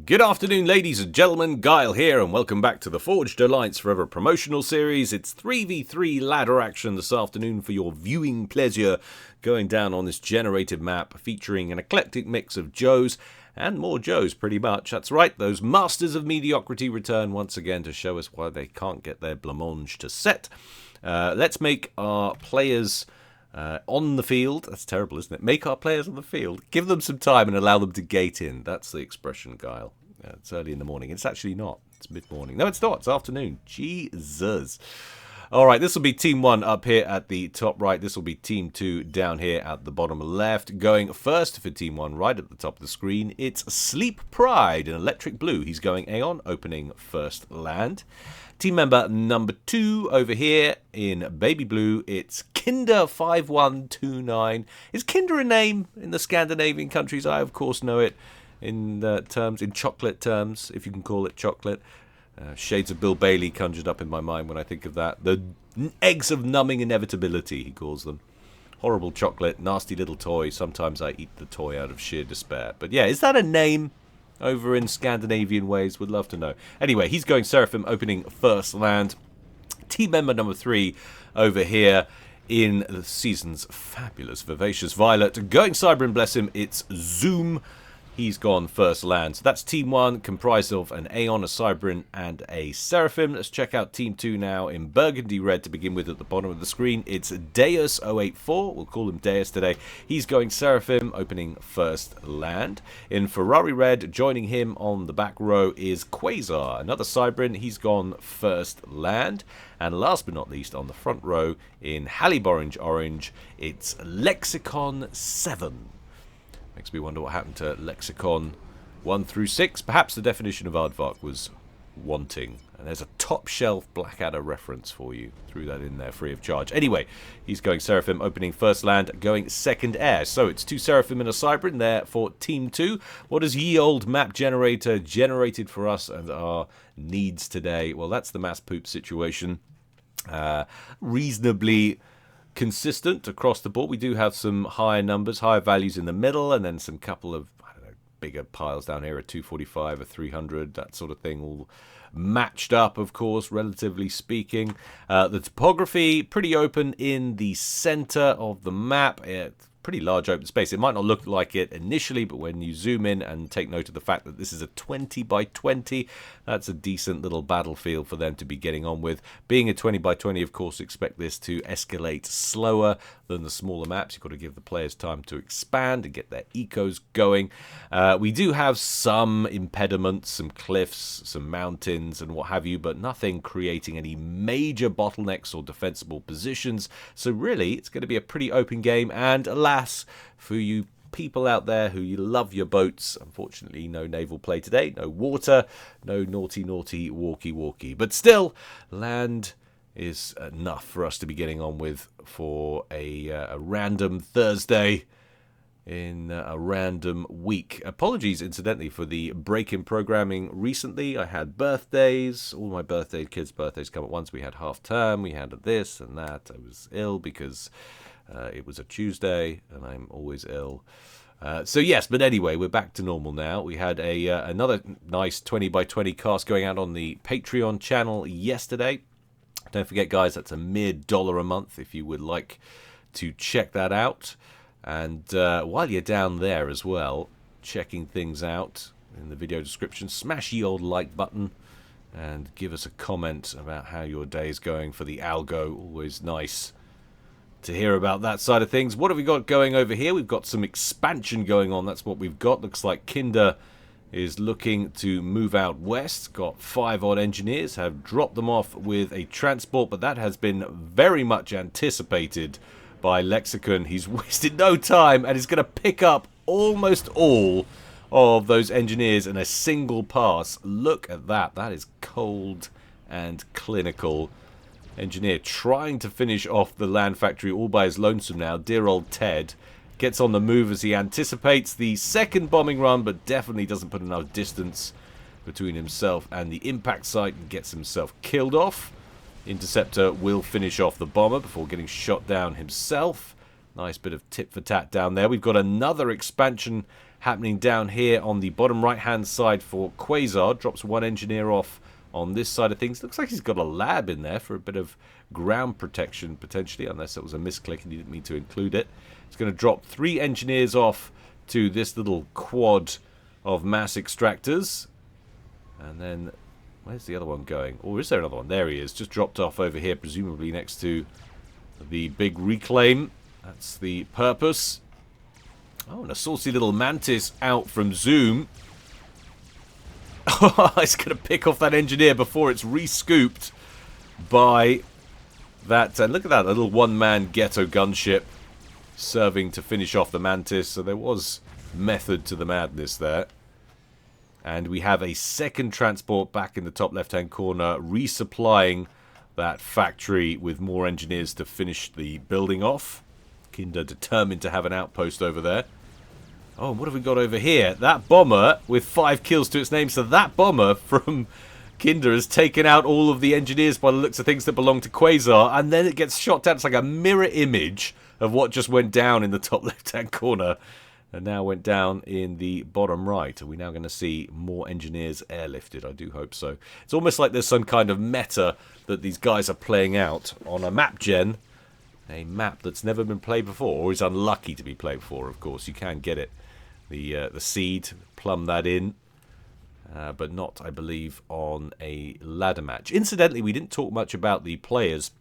Good afternoon, ladies and gentlemen, Guile here, and welcome back to the Forged Alliance Forever promotional series. It's 3v3 ladder action this afternoon for your viewing pleasure, going down on this generated map featuring an eclectic mix of Joes and more Joes, pretty much. That's right, those masters of mediocrity return once again to show us why they can't get their blancmange to set. Let's make our players on the field. That's terrible, isn't it? Make our players on the field. Give them some time and allow them to gate in. That's the expression, Guile. It's early in the morning. It's actually not. It's mid-morning. No, it's not. It's afternoon. Jesus. All right, this will be Team 1 up here at the top right. This will be Team 2 down here at the bottom left. Going first for Team 1 right at the top of the screen, it's Sleep Pride in electric blue. He's going Aeon, opening first land. Team member number 2 over here in baby blue, it's Kinder5129. Is Kinder a name in the Scandinavian countries? I, of course, know it in chocolate terms, if you can call it chocolate. Shades of Bill Bailey conjured up in my mind when I think of that. The eggs of numbing inevitability, he calls them. Horrible chocolate, nasty little toy. Sometimes I eat the toy out of sheer despair. But yeah, is that a name over in Scandinavian ways? Would love to know. Anyway, he's going Seraphim, opening first land. Team member number 3 over here in the season's fabulous Vivacious Violet. Going Cyber and bless him, it's Zoom. He's gone first land. So that's Team 1, comprised of an Aeon, a Cybrin, and a Seraphim. Let's check out Team 2 now in burgundy red to begin with at the bottom of the screen. It's Deus084. We'll call him Deus today. He's going Seraphim, opening first land. In Ferrari red, joining him on the back row is Quasar, another Cybrin. He's gone first land. And last but not least, on the front row in Hallyborange orange, it's Lexicon 7. Makes me wonder what happened to Lexicon 1 through 6. Perhaps the definition of aardvark was wanting. And there's a top shelf Blackadder reference for you. Threw that in there free of charge. Anyway, he's going Seraphim, opening first land, going second air. So it's 2 Seraphim and a Cybrin there for Team 2. What has ye old map generator generated for us and our needs today? Well, that's the mass poop situation. Reasonably consistent across the board. We do have some higher numbers, higher values in the middle, and then some couple of, I don't know, bigger piles down here, a 245, a 300, that sort of thing, all matched up, of course, relatively speaking. The topography, pretty open in the center of the map. It's pretty large open space. It might not look like it initially, but when you zoom in and take note of the fact that this is a 20 by 20, that's a decent little battlefield for them to be getting on with. Being a 20 by 20, of course, expect this to escalate slower than the smaller maps. You've got to give the players time to expand and get their ecos going. We do have some impediments, some cliffs, some mountains and what have you, but nothing creating any major bottlenecks or defensible positions. So really, it's going to be a pretty open game, and alas, for you people out there who you love your boats, unfortunately no naval play today, no water, no naughty walkie, but still land is enough for us to be getting on with for a random Thursday in a random week. Apologies incidentally for the break in programming recently. I had birthdays, all my kids' birthdays come at once. We had half term, we had this and that. I was ill because it was a Tuesday, and I'm always ill. So yes, but anyway, we're back to normal now. We had another nice 20 by 20 cast going out on the Patreon channel yesterday. Don't forget, guys, that's a mere $1 a month if you would like to check that out. And while you're down there as well, checking things out in the video description, smash the old like button and give us a comment about how your day is going for the algo. Always nice to hear about that side of things. What have we got going over here? We've got some expansion going on. That's what we've got. Looks like Kinder is looking to move out west. Got 5 odd engineers, have dropped them off with a transport, but that has been very much anticipated by Lexicon. He's wasted no time and is going to pick up almost all of those engineers in a single pass. Look at that. That is cold and clinical. Engineer trying to finish off the land factory all by his lonesome now. Dear old Ted gets on the move as he anticipates the second bombing run, but definitely doesn't put enough distance between himself and the impact site and gets himself killed off. Interceptor will finish off the bomber before getting shot down himself. Nice bit of tit for tat down there. We've got another expansion happening down here on the bottom right-hand side for Quasar. Drops one engineer off on this side of things. Looks like he's got a lab in there for a bit of ground protection, potentially, unless it was a misclick and he didn't mean to include it. He's going to drop 3 engineers off to this little quad of mass extractors. And then, where's the other one going? Or is there another one? There he is, just dropped off over here, presumably next to the big reclaim. That's the purpose. Oh, and a saucy little mantis out from Zoom. It's going to pick off that engineer before it's re-scooped by that. And look at that, a little one-man ghetto gunship serving to finish off the mantis. So there was method to the madness there. And we have a second transport back in the top left-hand corner, resupplying that factory with more engineers to finish the building off. Kinder determined to have an outpost over there. Oh, what have we got over here? That bomber with 5 kills to its name. So that bomber from Kinder has taken out all of the engineers by the looks of things that belong to Quasar. And then it gets shot down. It's like a mirror image of what just went down in the top left-hand corner. And now went down in the bottom right. Are we now going to see more engineers airlifted? I do hope so. It's almost like there's some kind of meta that these guys are playing out on a map gen. A map that's never been played before, or is unlucky to be played before, of course. You can get it. The seed, plumb that in. But not, I believe, on a ladder match. Incidentally, we didn't talk much about the players.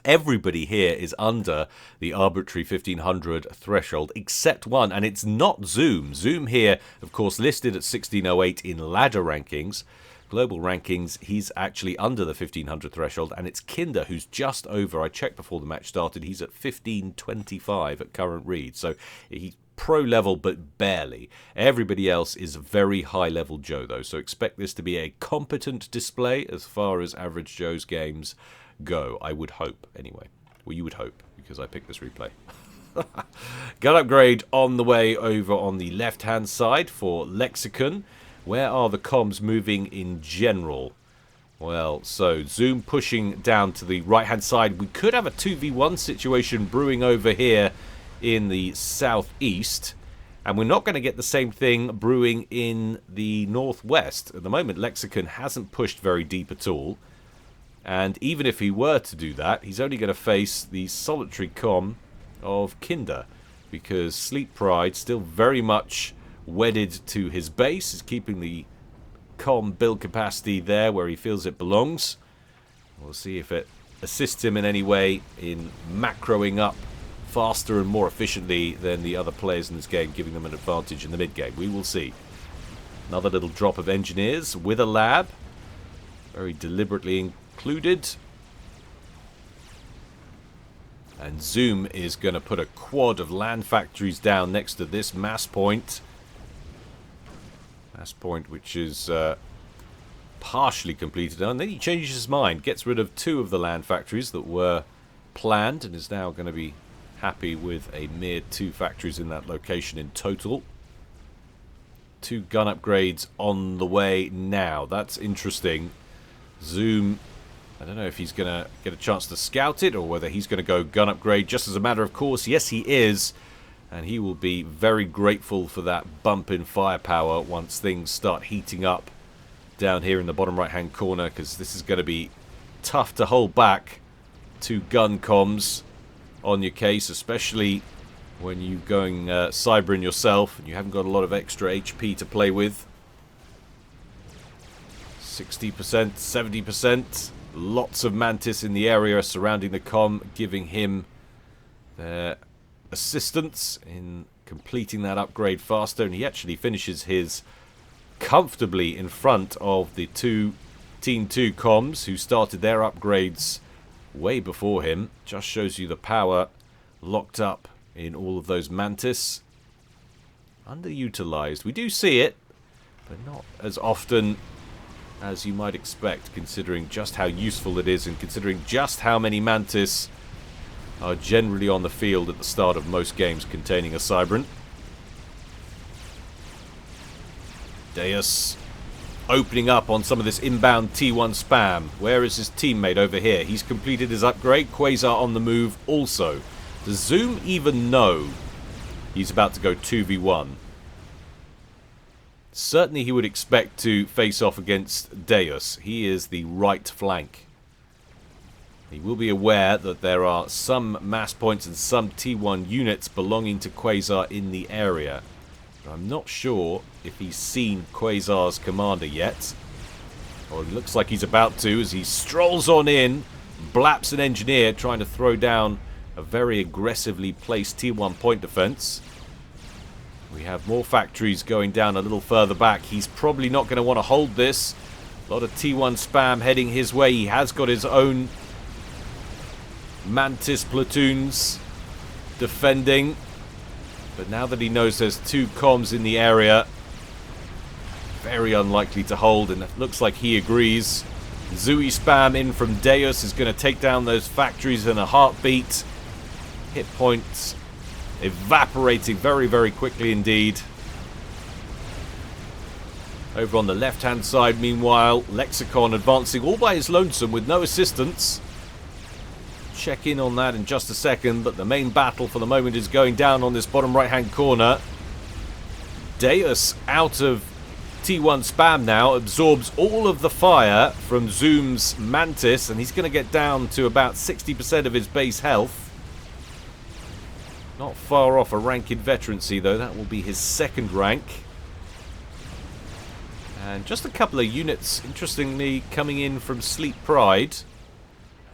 Everybody here is under the arbitrary 1500 threshold, except one, and it's not Zoom. Zoom here, of course, listed at 1608 in ladder rankings. Global rankings, he's actually under the 1500 threshold, and it's Kinder who's just over. I checked before the match started. He's at 1525 at current read, so he's pro level, but barely. Everybody else is very high level Joe, though, so expect this to be a competent display as far as average Joe's games go. I would hope, anyway. Well, you would hope, because I picked this replay. Gun upgrade on the way over on the left-hand side for Lexicon. Where are the comms moving in general? Well, so Zoom pushing down to the right-hand side. We could have a 2v1 situation brewing over here in the southeast. And we're not going to get the same thing brewing in the northwest. At the moment, Lexicon hasn't pushed very deep at all. And even if he were to do that, he's only going to face the solitary comm of Kinder. Because Sleep Pride still very much wedded to his base, is keeping the comm build capacity there where he feels it belongs. We'll see if it assists him in any way in macroing up faster and more efficiently than the other players in this game, giving them an advantage in the mid-game. We will see. Another little drop of engineers with a lab. Very deliberately included. And Zoom is going to put a quad of land factories down next to this mass point. Mass point which is partially completed. And then he changes his mind. Gets rid of 2 of the land factories that were planned. And is now going to be happy with a mere 2 factories in that location in total. 2 gun upgrades on the way now. That's interesting. Zoom, I don't know if he's going to get a chance to scout it or whether he's going to go gun upgrade just as a matter of course. Yes, he is. And he will be very grateful for that bump in firepower once things start heating up down here in the bottom right-hand corner, because this is going to be tough to hold back 2 gun comms on your case, especially when you're going cybering yourself and you haven't got a lot of extra HP to play with. 60%, 70%. Lots of Mantis in the area surrounding the comm, giving him their assistance in completing that upgrade faster. And he actually finishes his comfortably in front of the 2 Team 2 comms who started their upgrades way before him. Just shows you the power locked up in all of those Mantis. Underutilized. We do see it, but not as often as you might expect, considering just how useful it is and considering just how many Mantis are generally on the field at the start of most games containing a Cybrant. Deus opening up on some of this inbound T1 spam. Where is his teammate over here? He's completed his upgrade. Quasar on the move also. Does Zoom even know he's about to go 2v1? Certainly he would expect to face off against Deus. He is the right flank. He will be aware that there are some mass points and some T1 units belonging to Quasar in the area. But I'm not sure if he's seen Quasar's commander yet. Well, it looks like he's about to as he strolls on in, blaps an engineer trying to throw down a very aggressively placed T1 point defense. We have more factories going down a little further back. He's probably not going to want to hold this. A lot of T1 spam heading his way. He has got his own Mantis platoons defending. But now that he knows there's 2 comms in the area, very unlikely to hold, and it looks like he agrees. Zui spam in from Deus is going to take down those factories in a heartbeat. Hit points evaporating very, very quickly indeed. Over on the left-hand side, meanwhile, Lexicon advancing all by his lonesome with no assistance. Check in on that in just a second, but the main battle for the moment is going down on this bottom right-hand corner. Deus out of T1 spam now, absorbs all of the fire from Zoom's Mantis, and he's going to get down to about 60% of his base health. Not far off a rank in veterancy, though. That will be his 2nd rank. And just a couple of units, interestingly, coming in from Sleep Pride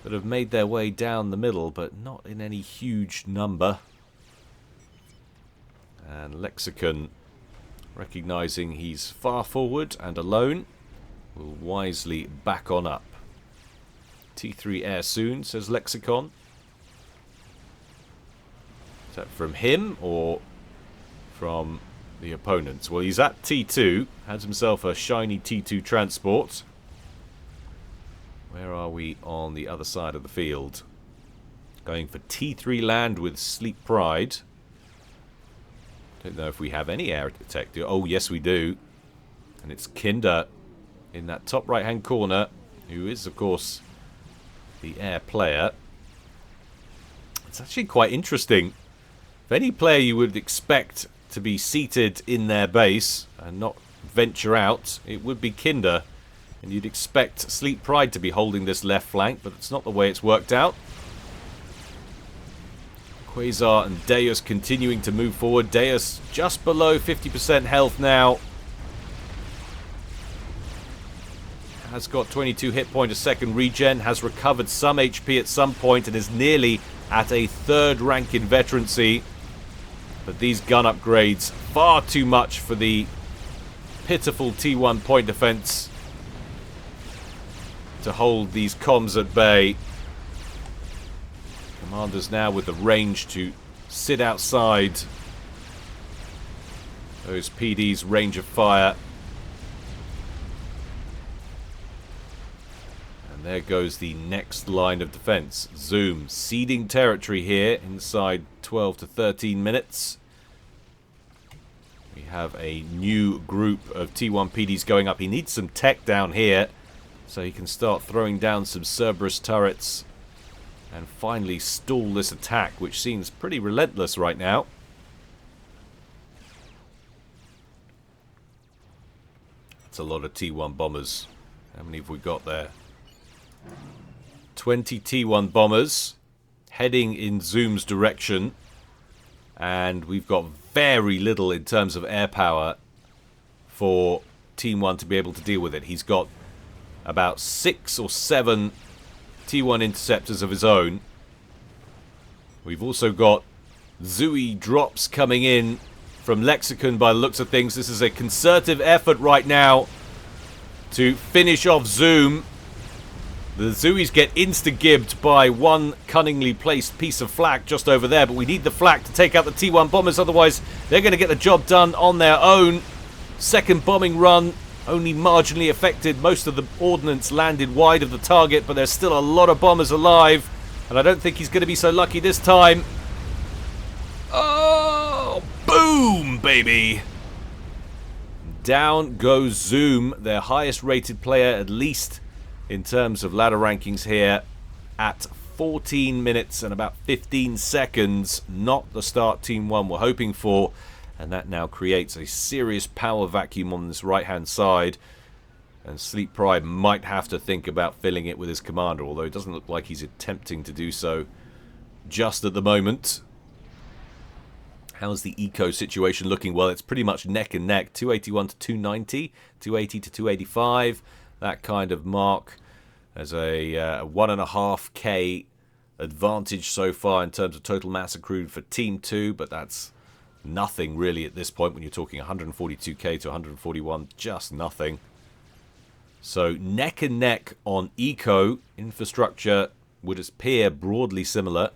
that have made their way down the middle, but not in any huge number. And Lexicon, recognizing he's far forward and alone, will wisely back on up. T3 air soon, says Lexicon. Is that from him or from the opponents? Well, he's at T2, has himself a shiny T2 transport. Where are we on the other side of the field? Going for T3 land with Sleep Pride. Don't know if we have any air attack. Oh, yes, we do. And it's Kinder in that top right-hand corner, who is, of course, the air player. It's actually quite interesting. If any player you would expect to be seated in their base and not venture out, it would be Kinder. And you'd expect Sleep Pride to be holding this left flank, but it's not the way it's worked out. Quasar and Deus continuing to move forward. Deus just below 50% health now. Has got 22 hit point a second regen, has recovered some HP at some point, and is nearly at a 3rd rank in veterancy. But these gun upgrades, far too much for the pitiful T1 point defense to hold these comms at bay. Commanders now with the range to sit outside those PD's range of fire. And there goes the next line of defense. Zoom ceding territory here inside 12 to 13 minutes. We have a new group of T1 PDs going up. He needs some tech down here so he can start throwing down some Cerberus turrets and finally stall this attack, which seems pretty relentless right now. That's a lot of T1 bombers. How many have we got there? 20 T1 bombers heading in Zoom's direction. And we've got very little in terms of air power for Team 1 to be able to deal with it. He's got about 6 or 7 T1 interceptors of his own. We've also got Zui drops coming in from Lexicon by the looks of things. This is a concerted effort right now to finish off Zoom. The Zuis get insta-gibbed by one cunningly placed piece of flak just over there, but we need the flak to take out the T1 bombers, otherwise they're going to get the job done on their own. Second bombing run only marginally affected. Most of the ordnance landed wide of the target, but there's still a lot of bombers alive, and I don't think he's going to be so lucky this time. Oh, boom, baby! Down goes Zoom, their highest rated player, at least in terms of ladder rankings here, at 14 minutes and about 15 seconds. Not the start Team 1 were hoping for. And that now creates a serious power vacuum on this right-hand side. And Sleep Pride might have to think about filling it with his commander, although it doesn't look like he's attempting to do so just at the moment. How's the eco situation looking? Well, it's pretty much neck and neck. 281 to 290, 280 to 285, that kind of mark. There's a 1.5k advantage so far in terms of total mass accrued for Team 2, but that's nothing really at this point when you're talking 142k to 141, just nothing. So neck and neck on eco. Infrastructure would appear broadly similar.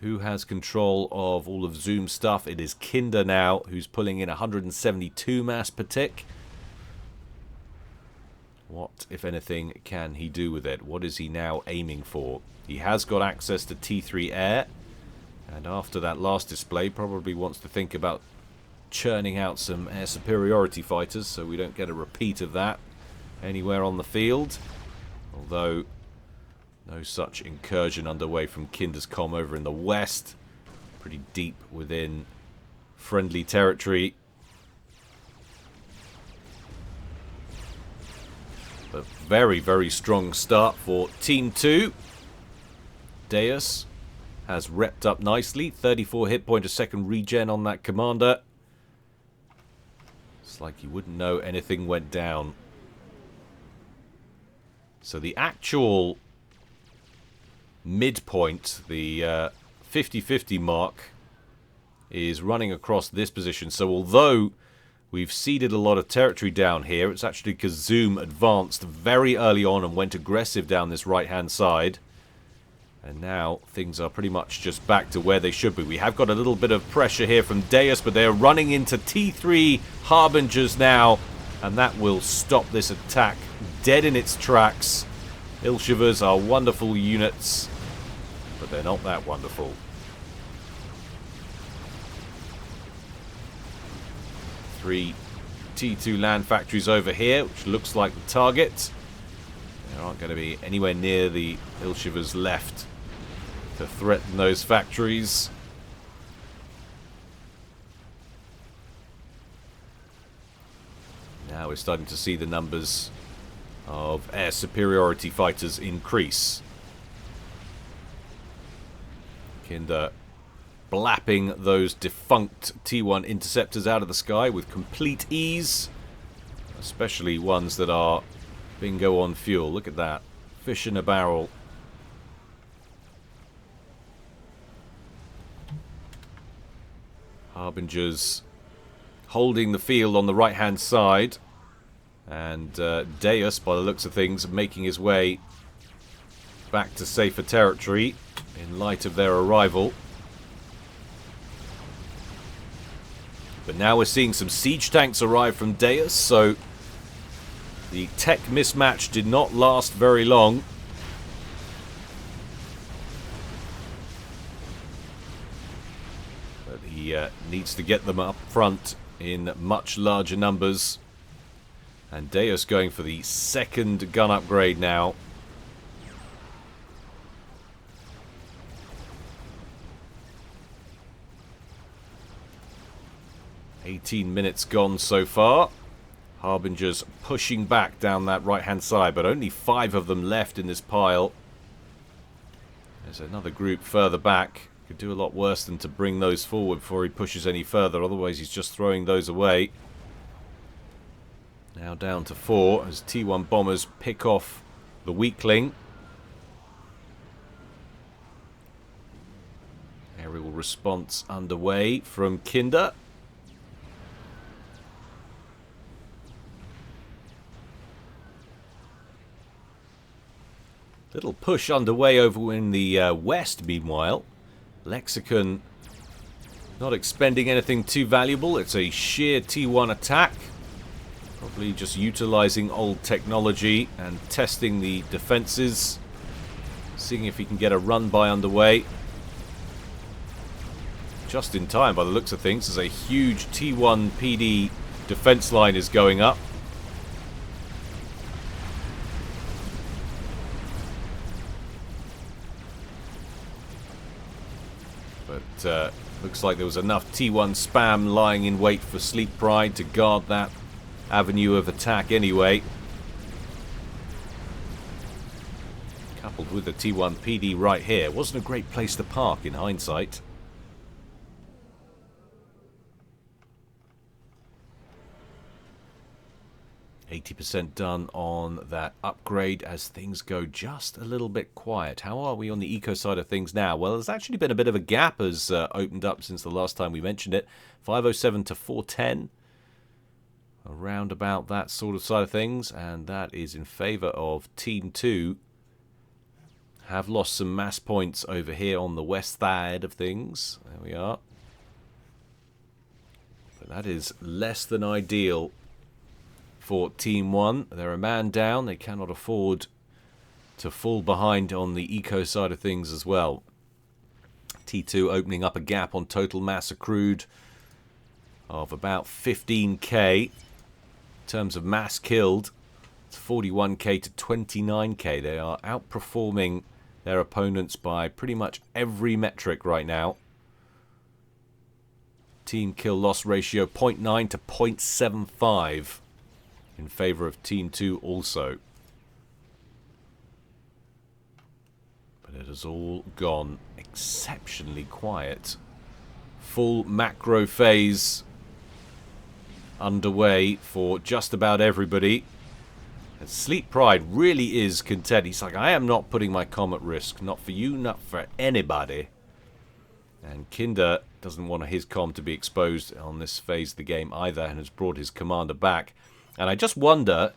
Who has control of all of Zoom stuff? It is Kinder now, who's pulling in 172 mass per tick. What, if anything, can he do with it? What is he now aiming for? He has got access to T3 air. And after that last display, probably wants to think about churning out some air superiority fighters so we don't get a repeat of that anywhere on the field. Although, no such incursion underway from Kinder's comm over in the west. Pretty deep within friendly territory. A very, very strong start for Team 2. Deus has repped up nicely. 34 hit point a second regen on that commander. It's like you wouldn't know anything went down. So the actual midpoint, the 50-50 mark, is running across this position. So although we've ceded a lot of territory down here, it's actually because Zoom advanced very early on and went aggressive down this right-hand side. And now things are pretty much just back to where they should be. We have got a little bit of pressure here from Deus, but they're running into T3 Harbingers now. And that will stop this attack dead in its tracks. Ilshivers are wonderful units, but they're not that wonderful. Three T2 land factories over here, which looks like the target. There aren't going to be anywhere near the Ilshivers left to threaten those factories. Now we're starting to see the numbers of air superiority fighters increase. Kinder blapping those defunct T1 interceptors out of the sky with complete ease, especially ones that are bingo on fuel. Look at that. Fish in a barrel. Harbingers holding the field on the right-hand side. And Deus, by the looks of things, making his way back to safer territory in light of their arrival. But now we're seeing some siege tanks arrive from Deus, so the tech mismatch did not last very long. But he needs to get them up front in much larger numbers. And Deus going for the second gun upgrade now. $18 minutes gone so far. Harbingers pushing back down that right-hand side, but only 5 of them left in this pile. There's another group further back. Could do a lot worse than to bring those forward before he pushes any further. Otherwise, he's just throwing those away. Now down to 4 as T1 bombers pick off the weakling. Aerial response underway from Kinder. Little push underway over in the west, meanwhile. Lexicon not expending anything too valuable. It's a sheer T1 attack. Probably just utilizing old technology and testing the defenses. Seeing if he can get a run-by underway. Just in time by the looks of things, as a huge T1 PD defense line is going up. But Looks like there was enough T1 spam lying in wait for Sleep Pride to guard that avenue of attack anyway. Coupled with the T1 PD right here. Wasn't a great place to park in hindsight. %done on that upgrade as things go just a little bit quiet. How are we on the eco side of things now? Well, there's actually been a bit of a gap has opened up since the last time we mentioned it. 507 to 410. Around about that sort of side of things. And that is in favour of Team 2. Have lost some mass points over here on the west side of things. There we are. But that is less than ideal for Team 1. They're a man down. They cannot afford to fall behind on the eco side of things as well. T2 opening up a gap on total mass accrued of about 15k. In terms of mass killed, it's 41k to 29k. They are outperforming their opponents by pretty much every metric right now. Team kill-loss ratio 0.9 to 0.75 in favour of Team 2 also. But it has all gone exceptionally quiet. Full macro phase underway for just about everybody. And Sleep Pride really is content. He's like, I am not putting my comm at risk. Not for you, not for anybody. And Kinder doesn't want his comm to be exposed on this phase of the game either, and has brought his commander back. And I just wonder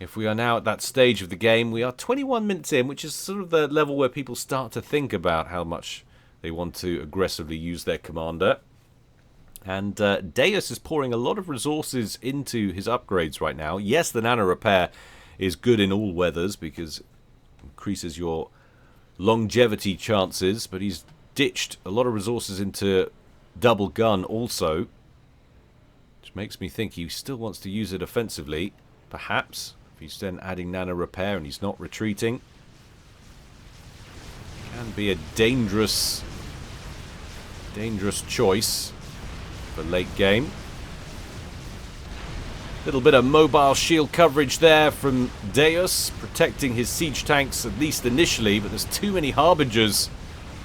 if we are now at that stage of the game. We are 21 minutes in, which is sort of the level where people start to think about how much they want to aggressively use their commander. And Deus is pouring a lot of resources into his upgrades right now. Yes, the nano repair is good in all weathers because it increases your longevity chances, but he's ditched a lot of resources into double gun also, which makes me think he still wants to use it offensively, perhaps, if he's then adding nano repair and he's not retreating. Can be a dangerous choice for late game. Little bit of mobile shield coverage there from Deus, protecting his siege tanks at least initially, but there's too many harbingers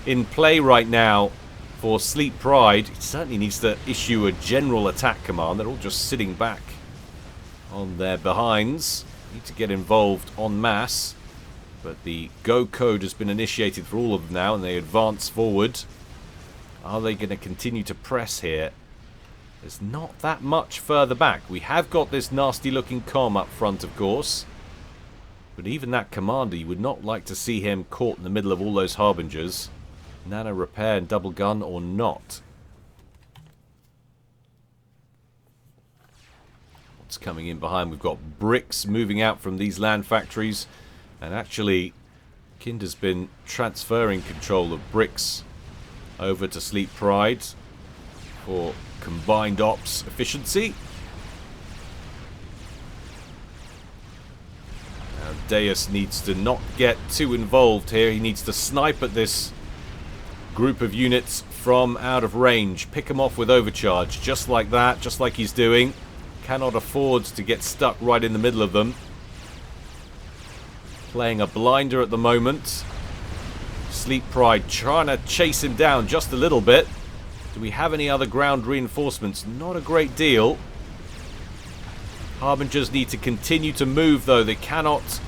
in play right now for Sleep Pride. He certainly needs to issue a general attack command. They're all just sitting back on their behinds. Need to get involved en masse. But the go code has been initiated for all of them now, and they advance forward. Are they going to continue to press here? There's not that much further back. We have got this nasty looking comm up front, of course. But even that commander, you would not like to see him caught in the middle of all those harbingers. Nano repair and double gun or not. What's coming in behind? We've got bricks moving out from these land factories. And actually, Kinder's been transferring control of bricks over to Sleep Pride for combined ops efficiency. Now Deus needs to not get too involved here. He needs to snipe at this group of units from out of range. Pick them off with overcharge. Just like that. Just like he's doing. Cannot afford to get stuck right in the middle of them. Playing a blinder at the moment. Sleep Pride trying to chase him down just a little bit. Do we have any other ground reinforcements? Not a great deal. Harbingers need to continue to move though. They cannot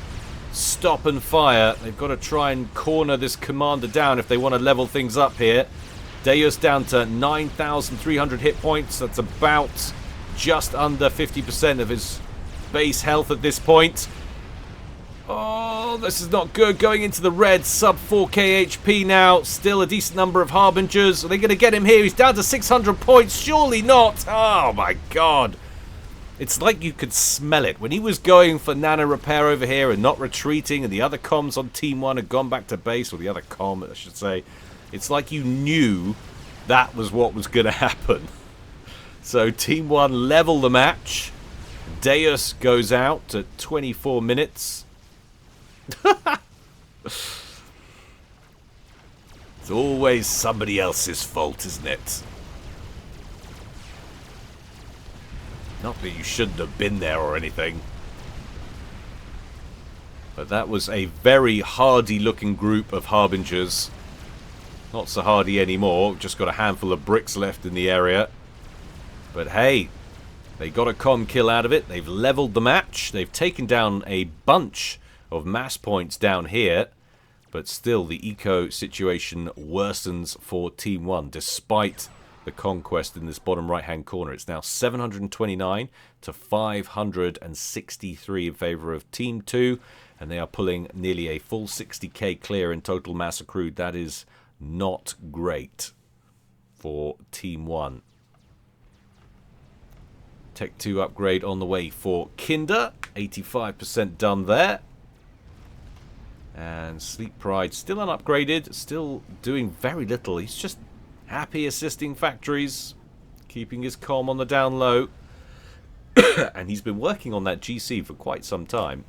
stop and fire. They've got to try and corner this commander down if they want to level things up here. Deus down to 9,300 hit points. That's about just under 50% of his base health at this point. Oh, this is not good. Going into the red, sub 4k HP now. Still a decent number of harbingers. Are they going to get him here? He's down to 600 points. Surely not. Oh my god. It's like you could smell it. When he was going for nano repair over here and not retreating, and the other comms on Team 1 had gone back to base, or the other comm, I should say, it's like you knew that was what was going to happen. So Team 1 level the match. Deus goes out at 24 minutes. It's always somebody else's fault, isn't it? Not that you shouldn't have been there or anything. But that was a very hardy-looking group of Harbingers. Not so hardy anymore. Just got a handful of bricks left in the area. But hey, they got a con kill out of it. They've leveled the match. They've taken down a bunch of mass points down here. But still, the eco situation worsens for Team 1, despite the conquest in this bottom right-hand corner. It's now 729 to 563 in favour of Team 2. And they are pulling nearly a full 60k clear in total mass accrued. That is not great for Team 1. Tech 2 upgrade on the way for Kinder. 85% done there. And Sleep Pride still unupgraded. Still doing very little. He's just happy assisting factories. Keeping his comm on the down low. And he's been working on that GC for quite some time.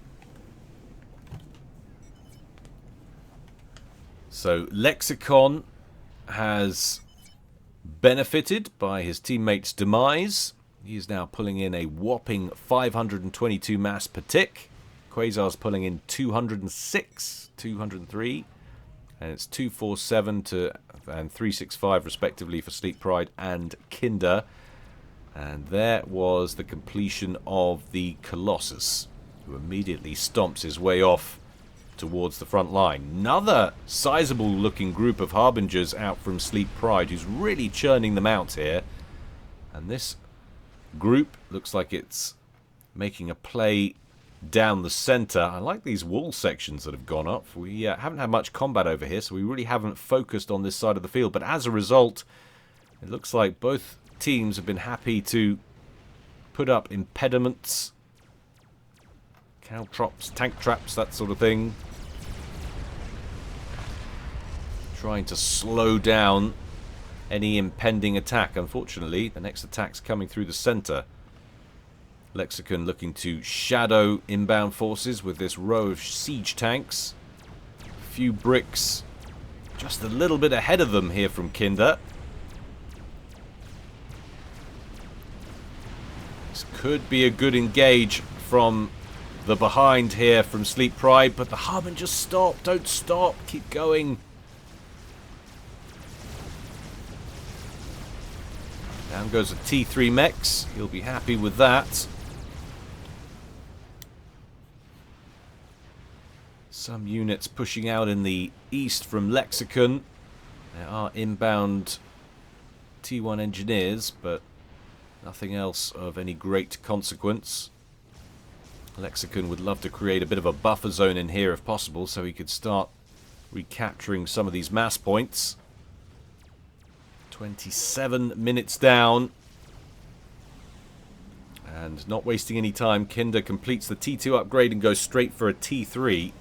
So Lexicon has benefited by his teammate's demise. He is now pulling in a whopping 522 mass per tick. Quasar's pulling in 206, 203. And it's 247 and 365 respectively for Sleep Pride and Kinder. And there was the completion of the Colossus, who immediately stomps his way off towards the front line. Another sizable looking group of Harbingers out from Sleep Pride, who's really churning them out here. And this group looks like it's making a play down the center. I like these wall sections that have gone up. We haven't had much combat over here, so we really haven't focused on this side of the field. But as a result, it looks like both teams have been happy to put up impediments, caltrops, tank traps, that sort of thing. Trying to slow down any impending attack. Unfortunately, the next attack's coming through the center. Lexicon looking to shadow inbound forces with this row of siege tanks. A few bricks just a little bit ahead of them here from Kinder. This could be a good engage from the behind here from Sleep Pride, but the Harbingers stop. Don't stop. Keep going. Down goes a T3 Mex. He'll be happy with that. Some units pushing out in the east from Lexicon. There are inbound T1 engineers, but nothing else of any great consequence. Lexicon would love to create a bit of a buffer zone in here if possible, so he could start recapturing some of these mass points. 27 minutes down. And not wasting any time, Kinder completes the T2 upgrade and goes straight for a T3.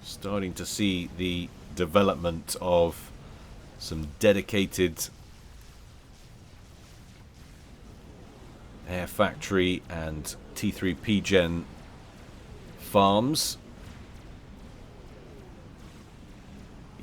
Starting to see the development of some dedicated air factory and T3 P-Gen farms.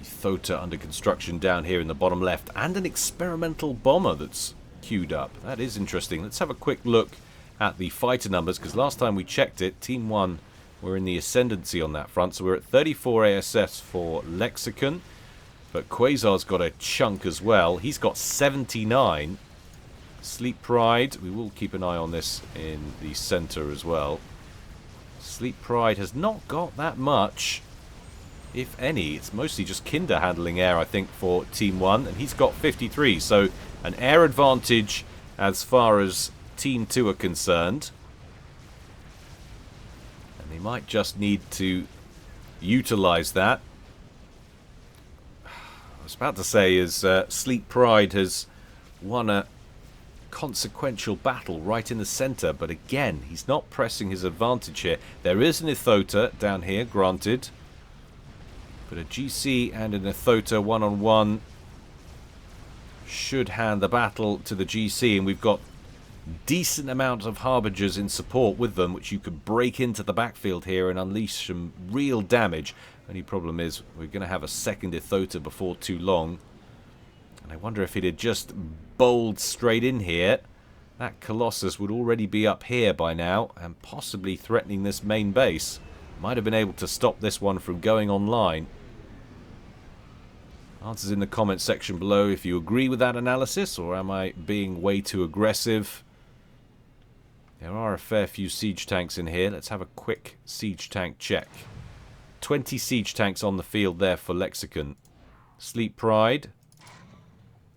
Thota under construction down here in the bottom left, and an experimental bomber that's queued up. That is interesting. Let's have a quick look at the fighter numbers, because last time we checked it, Team 1 were in the ascendancy on that front. So we're at 34 ASS for Lexicon, but Quasar's got a chunk as well. He's got 79. Sleep Pride, we will keep an eye on this in the center as well. Sleep Pride has not got that much, if any. It's mostly just Kinder handling air, I think, for Team 1, and he's got 53, so an air advantage as far as Team 2 are concerned. And they might just need to utilize that. I was about to say is Sleep Pride has won a consequential battle right in the center, but again, he's not pressing his advantage here. There is an Ithota down here, granted. But a GC and an Ithota one-on-one should hand the battle to the GC. And we've got decent amount of harbingers in support with them, which you could break into the backfield here and unleash some real damage. Only problem is we're going to have a second Ithota before too long. And I wonder if it had just bowled straight in here, that Colossus would already be up here by now and possibly threatening this main base. Might have been able to stop this one from going online. Answers in the comments section below if you agree with that analysis, or am I being way too aggressive? There are a fair few siege tanks in here. Let's have a quick siege tank check. 20 siege tanks on the field there for Lexicon. Sleep Pride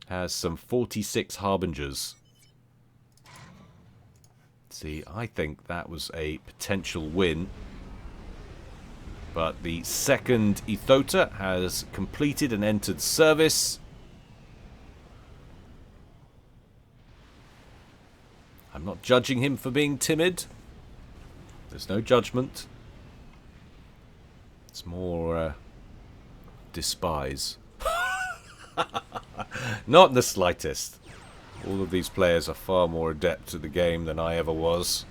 has some 46 harbingers. See, I think that was a potential win. But the second Ithota has completed and entered service. I'm not judging him for being timid. There's no judgment. It's more despise. Not in the slightest. All of these players are far more adept at the game than I ever was.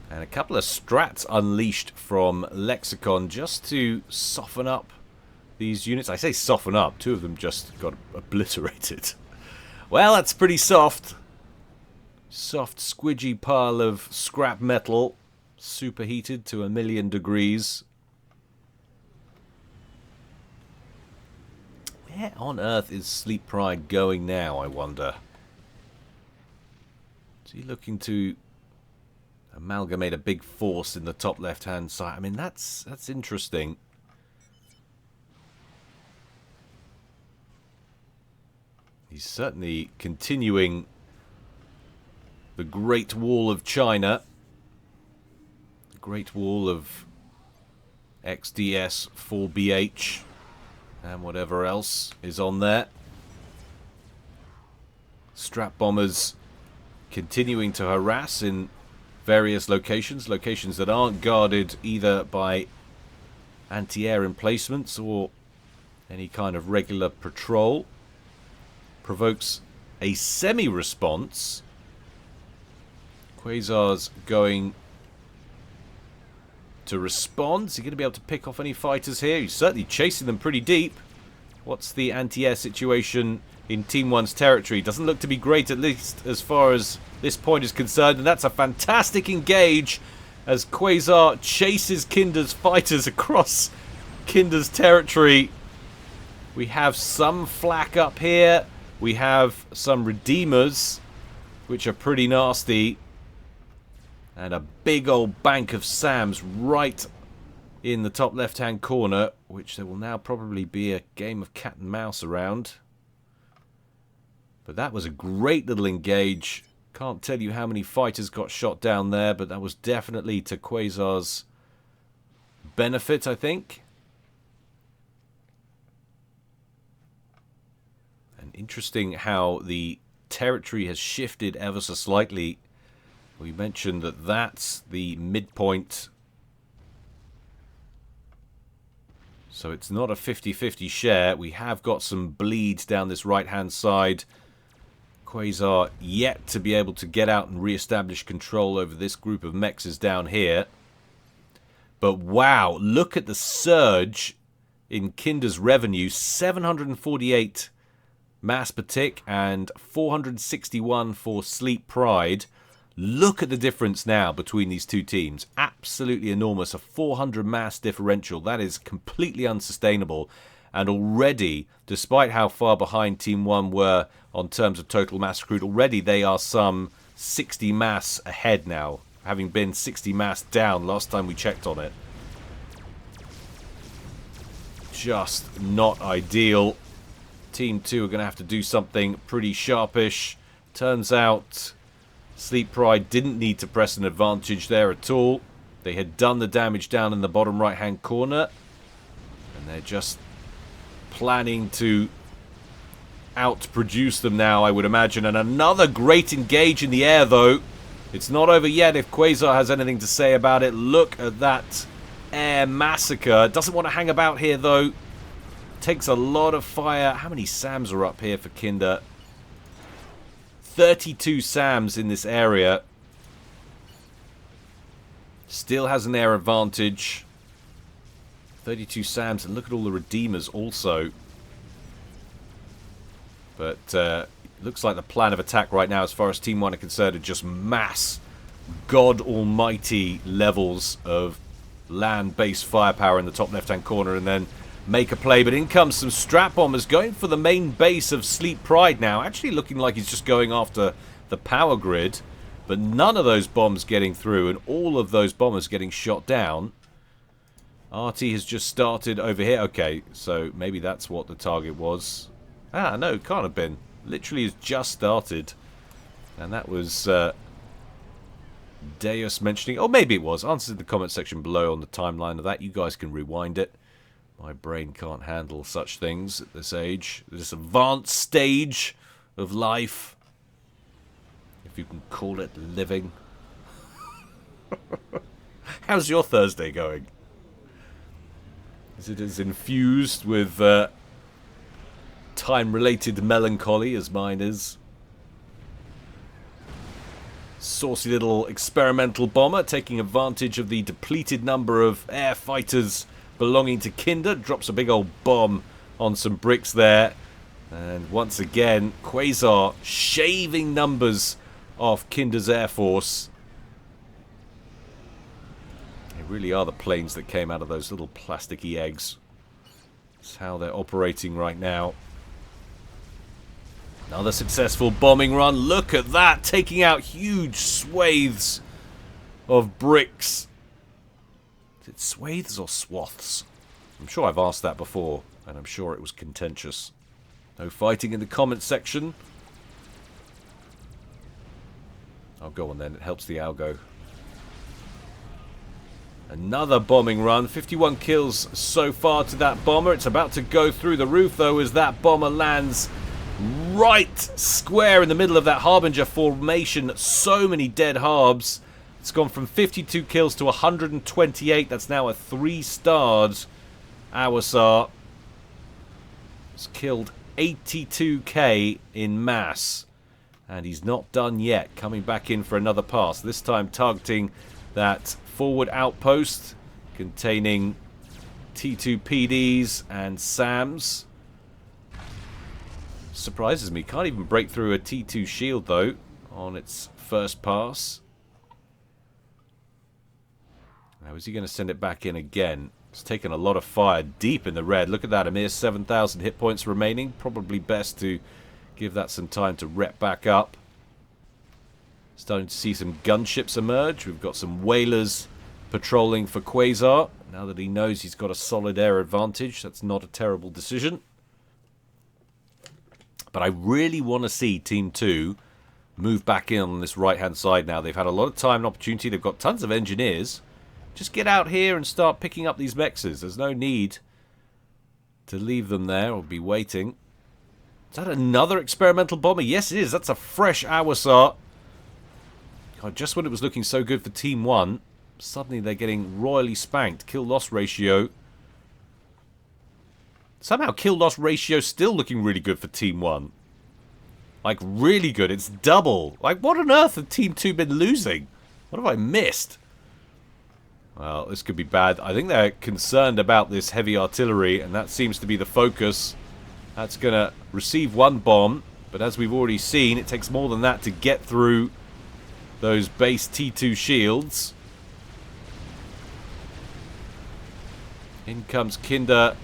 And a couple of strats unleashed from Lexicon just to soften up these units. I say soften up. Two of them just got obliterated. Well, that's pretty soft. Soft, squidgy pile of scrap metal. Superheated to 1,000,000 degrees. Where on earth is Sleep Pride going now, I wonder? Is he looking to amalgamate a big force in the top left-hand side? I mean, that's interesting. He's certainly continuing the Great Wall of China. The Great Wall of XDS 4BH and whatever else is on there. Strap bombers continuing to harass in various locations that aren't guarded either by anti-air emplacements or any kind of regular patrol. Provokes a semi-response. Quasar's going to respond. Is he going to be able to pick off any fighters here? He's certainly chasing them pretty deep. What's the anti-air situation in Team 1's territory? Doesn't look to be great, at least as far as this point is concerned. And that's a fantastic engage as Quasar chases Kinder's fighters across Kinder's territory. We have some flak up here. We have some Redeemers, which are pretty nasty. And a big old bank of SAMs right in the top left-hand corner, which there will now probably be a game of cat and mouse around. But that was a great little engage. Can't tell you how many fighters got shot down there, but that was definitely to Quasar's benefit, I think. And interesting how the territory has shifted ever so slightly. We mentioned that that's the midpoint. So it's not a 50-50 share. We have got some bleed down this right-hand side. Quasar yet to be able to get out and re-establish control over this group of mechs down here. But wow, look at the surge in Kinder's revenue. 748 mass per tick and 461 for Sleep Pride. Look at the difference now between these two teams. Absolutely enormous. A 400 mass differential. That is completely unsustainable. And already, despite how far behind Team 1 were on terms of total mass recruit, already they are some 60 mass ahead now, having been 60 mass down last time we checked on it. Just not ideal. Team 2 are going to have to do something pretty sharpish. Turns out Sleep Pride didn't need to press an advantage there at all. They had done the damage down in the bottom right-hand corner. And they're just planning to outproduce them now, I would imagine. And another great engage in the air, though. It's not over yet if Quasar has anything to say about it. Look at that air massacre. Doesn't want to hang about here, though. Takes a lot of fire. How many SAMs are up here for Kinder? 32 SAMs in this area. Still has an air advantage. 32 SAMs, and look at all the Redeemers also. But looks like the plan of attack right now, as far as Team 1 are concerned, are just mass God almighty levels of land-based firepower in the top left-hand corner, and then make a play. But in comes some Strat Bombers going for the main base of Sleep Pride now. Actually looking like he's just going after the power grid. But none of those bombs getting through, and all of those bombers getting shot down. RT has just started over here. Okay, so maybe that's what the target was. Ah, no, can't have been. Literally has just started. And that was Deus mentioning. Oh, maybe it was. Answer in the comment section below on the timeline of that. You guys can rewind it. My brain can't handle such things at this age. This advanced stage of life. If you can call it living. How's your Thursday going? Is it as infused with time-related melancholy as mine is? Saucy little experimental bomber taking advantage of the depleted number of air fighters belonging to Kinder. Drops a big old bomb on some bricks there. And once again, Quasar shaving numbers off Kinder's Air Force. They really are the planes that came out of those little plasticky eggs. That's how they're operating right now. Another successful bombing run. Look at that, taking out huge swathes of bricks. Is it swathes or swaths? I'm sure I've asked that before, and I'm sure it was contentious. No fighting in the comment section. I'll go on then, it helps the algo. Another bombing run, 51 kills so far to that bomber. It's about to go through the roof though, as that bomber lands right square in the middle of that Harbinger formation. So many dead Harbs. It's gone from 52 kills to 128. That's now a 3-starred Awasar. It's killed 82k in mass. And he's not done yet. Coming back in for another pass. This time targeting that forward outpost containing T2 PDs and SAMs. Surprises me. Can't even break through a T2 shield though on its first pass. Now is he going to send it back in again? It's taken a lot of fire deep in the red. Look at that, a mere 7,000 hit points remaining. Probably best to give that some time to rep back up. Starting to see some gunships emerge. We've got some whalers patrolling for Quasar. Now that he knows he's got a solid air advantage, that's not a terrible decision. But I really want to see Team 2 move back in on this right-hand side now. They've had a lot of time and opportunity. They've got tons of engineers. Just get out here and start picking up these mexes. There's no need to leave them there or be waiting. Is that another experimental bomber? Yes, it is. That's a fresh Awasar. God, just when it was looking so good for Team 1, suddenly they're getting royally spanked. Kill-loss ratio. Somehow kill-loss ratio still looking really good for Team 1. Like, really good. It's double. Like, what on earth have Team 2 been losing? What have I missed? Well, this could be bad. I think they're concerned about this heavy artillery, and that seems to be the focus. That's going to receive one bomb, but as we've already seen, it takes more than that to get through those base T2 shields. In comes Kinder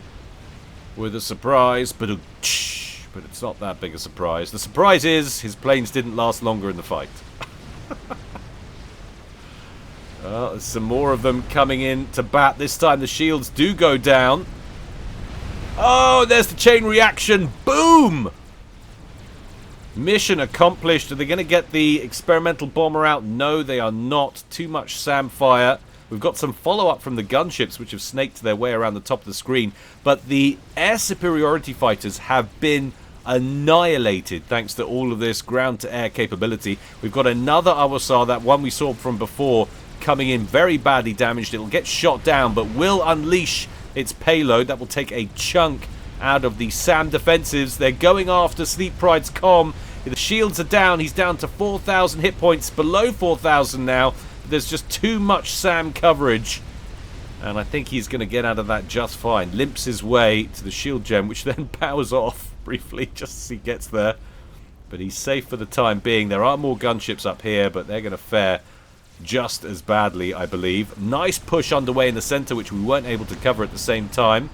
with a surprise, but it's not that big a surprise. The surprise is his planes didn't last longer in the fight. Well, there's some more of them coming in to bat. This time the shields do go down. Oh, there's the chain reaction. Boom! Mission accomplished. Are they going to get the experimental bomber out? No, they are not. Too much SAM fire. We've got some follow-up from the gunships, which have snaked their way around the top of the screen. But the air superiority fighters have been annihilated thanks to all of this ground-to-air capability. We've got another Awasar, that one we saw from before, coming in very badly damaged. It'll get shot down, but will unleash its payload. That will take a chunk out of the SAM defensives. They're going after Sleep Pride's comm. The shields are down. He's down to 4,000 hit points, below 4,000 now. There's just too much SAM coverage. And I think he's going to get out of that just fine. Limps his way to the shield gem, which then powers off briefly just as he gets there. But he's safe for the time being. There are more gunships up here, but they're going to fare just as badly, I believe. Nice push underway in the center, which we weren't able to cover at the same time.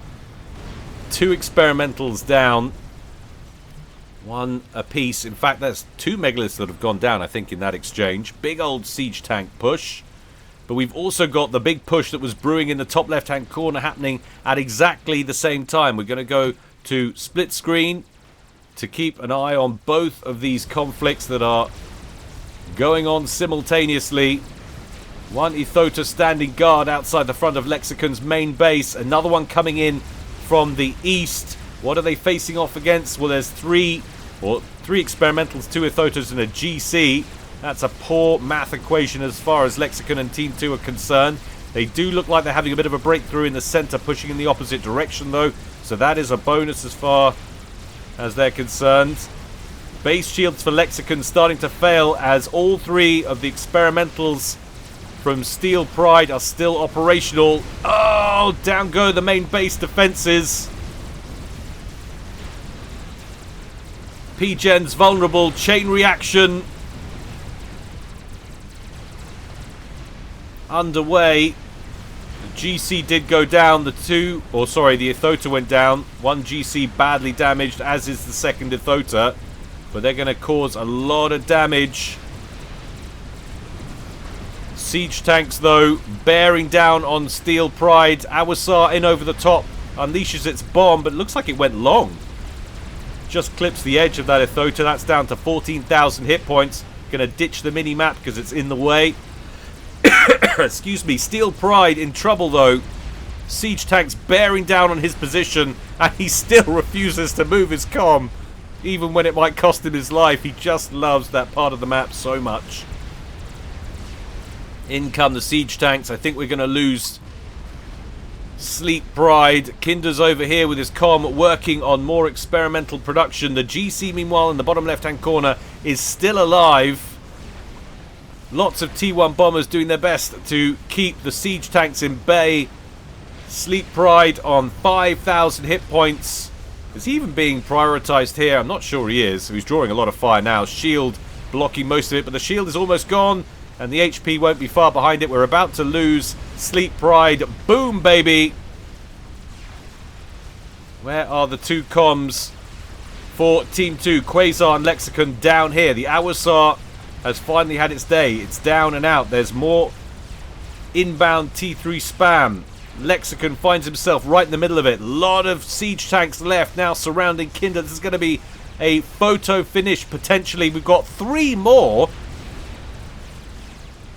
2 experimentals down. 1 apiece. In fact, that's 2 megaliths that have gone down, I think, in that exchange. Big old siege tank push. But we've also got the big push that was brewing in the top left-hand corner happening at exactly the same time. We're going to go to split screen to keep an eye on both of these conflicts that are going on simultaneously. One Ethota standing guard outside the front of Lexicon's main base. Another one coming in from the east. What are they facing off against? Well, there's 3 experimentals, 2 Ethotas, and a GC. That's a poor math equation as far as Lexicon and Team 2 are concerned. They do look like they're having a bit of a breakthrough in the center, pushing in the opposite direction, though. So that is a bonus as far as they're concerned. Base shields for Lexicon starting to fail as all 3 of the experimentals from Steel Pride are still operational. Oh, down go the main base defenses. P-Gen's vulnerable. Chain reaction underway. The GC did go down. The Ethota went down. 1 GC badly damaged, as is the second Ethota. But they're going to cause a lot of damage. Siege tanks, though, bearing down on Steel Pride. Awasar in over the top, unleashes its bomb, but it looks like it went long. Just clips the edge of that Ethota. That's down to 14,000 hit points. Going to ditch the mini-map because it's in the way. Excuse me. Steel Pride in trouble, though. Siege tanks bearing down on his position, and he still refuses to move his comm. Even when it might cost him his life, he just loves that part of the map so much. In come the siege tanks. I think we're going to lose Sleep Pride. Kinder's over here with his comm working on more experimental production. The GC, meanwhile, in the bottom left-hand corner is still alive. Lots of T1 bombers doing their best to keep the siege tanks in bay. Sleep Pride on 5,000 hit points. Is he even being prioritized here? I'm not sure he is. He's drawing a lot of fire now. Shield blocking most of it, but the shield is almost gone. And the HP won't be far behind it. We're about to lose Sleep Pride. Boom, baby. Where are the 2 comms for Team 2? Quasar and Lexicon down here. The Awasar has finally had its day. It's down and out. There's more inbound T3 spam. Lexicon finds himself right in the middle of it. A lot of siege tanks left now surrounding Kinder. This is going to be a photo finish potentially. We've got 3 more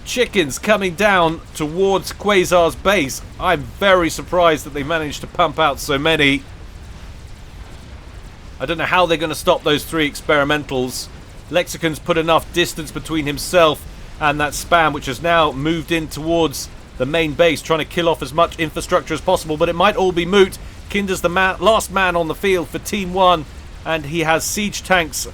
chickens coming down towards Quasar's base. I'm very surprised that they managed to pump out so many. I don't know how they're going to stop those 3 experimentals. Lexicon's put enough distance between himself and that spam, which has now moved in towards the main base, trying to kill off as much infrastructure as possible, but it might all be moot. Kinder's the last man on the field for Team 1, and he has siege tanks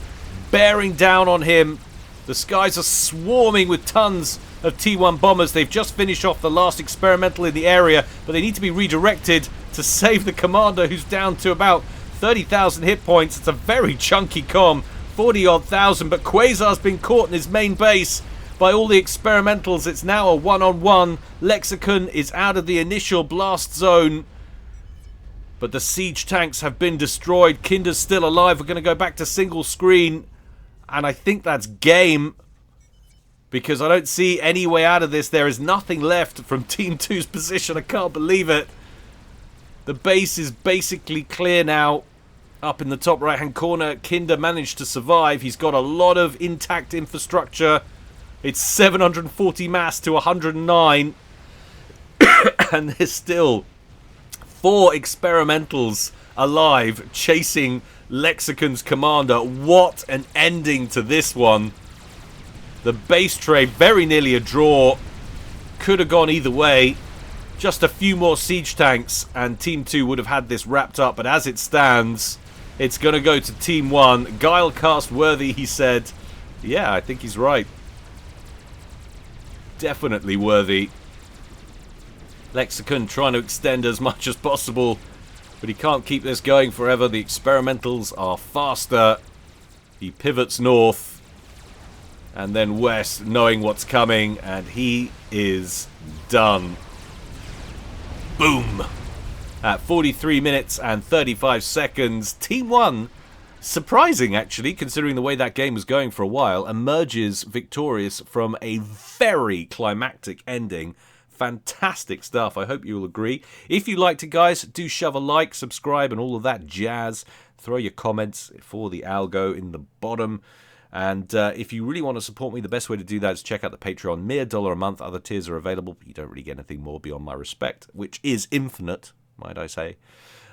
bearing down on him. The skies are swarming with tons of T1 bombers. They've just finished off the last experimental in the area, but they need to be redirected to save the commander, who's down to about 30,000 hit points. It's a very chunky comm, 40-odd thousand, but Quasar's been caught in his main base by all the experimentals. It's now a one-on-one. Lexicon is out of the initial blast zone, but the siege tanks have been destroyed. Kinder's still alive. We're going to go back to single screen, and I think that's game, because I don't see any way out of this. There is nothing left from Team 2's position. I can't believe it. The base is basically clear now. Up in the top right-hand corner, Kinder managed to survive. He's got a lot of intact infrastructure. It's 740 mass to 109. And there's still 4 experimentals alive chasing Lexicon's commander. What an ending to this one. The base trade, very nearly a draw. Could have gone either way. Just a few more siege tanks and Team 2 would have had this wrapped up. But as it stands, It's going to go to Team 1. Guile cast worthy, he said. Yeah, I think he's right. Definitely worthy. Lexicon trying to extend as much as possible, but he can't keep this going forever. The experimentals are faster. He pivots north and then west, knowing what's coming, and he is done. Boom! At 43 minutes and 35 seconds, Team 1, surprising actually, considering the way that game was going for a while, emerges victorious from a very climactic ending. Fantastic stuff. I hope you'll agree. If you liked it, guys, do shove a like, subscribe, and all of that jazz. Throw your comments for the algo in the bottom. And if you really want to support me, the best way to do that is check out the Patreon. Mere $1 a month. Other tiers are available, but you don't really get anything more beyond my respect, which is infinite, might I say.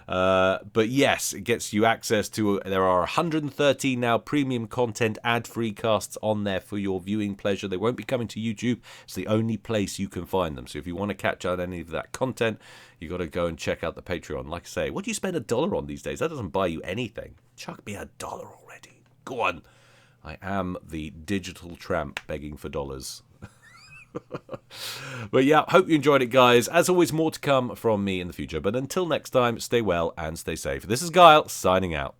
But yes, it gets you access to, there are 113 now premium content, ad-free casts on there for your viewing pleasure. They won't be coming to YouTube. It's the only place you can find them. So if you want to catch out any of that content, you got to go and check out the Patreon. Like I say, what do you spend $1 on these days? That doesn't buy you anything. Chuck me $1 already. Go on. I am the digital tramp begging for dollars. But yeah, hope you enjoyed it, guys. As always, more to come from me in the future. But until next time, stay well and stay safe. This is Guile, signing out.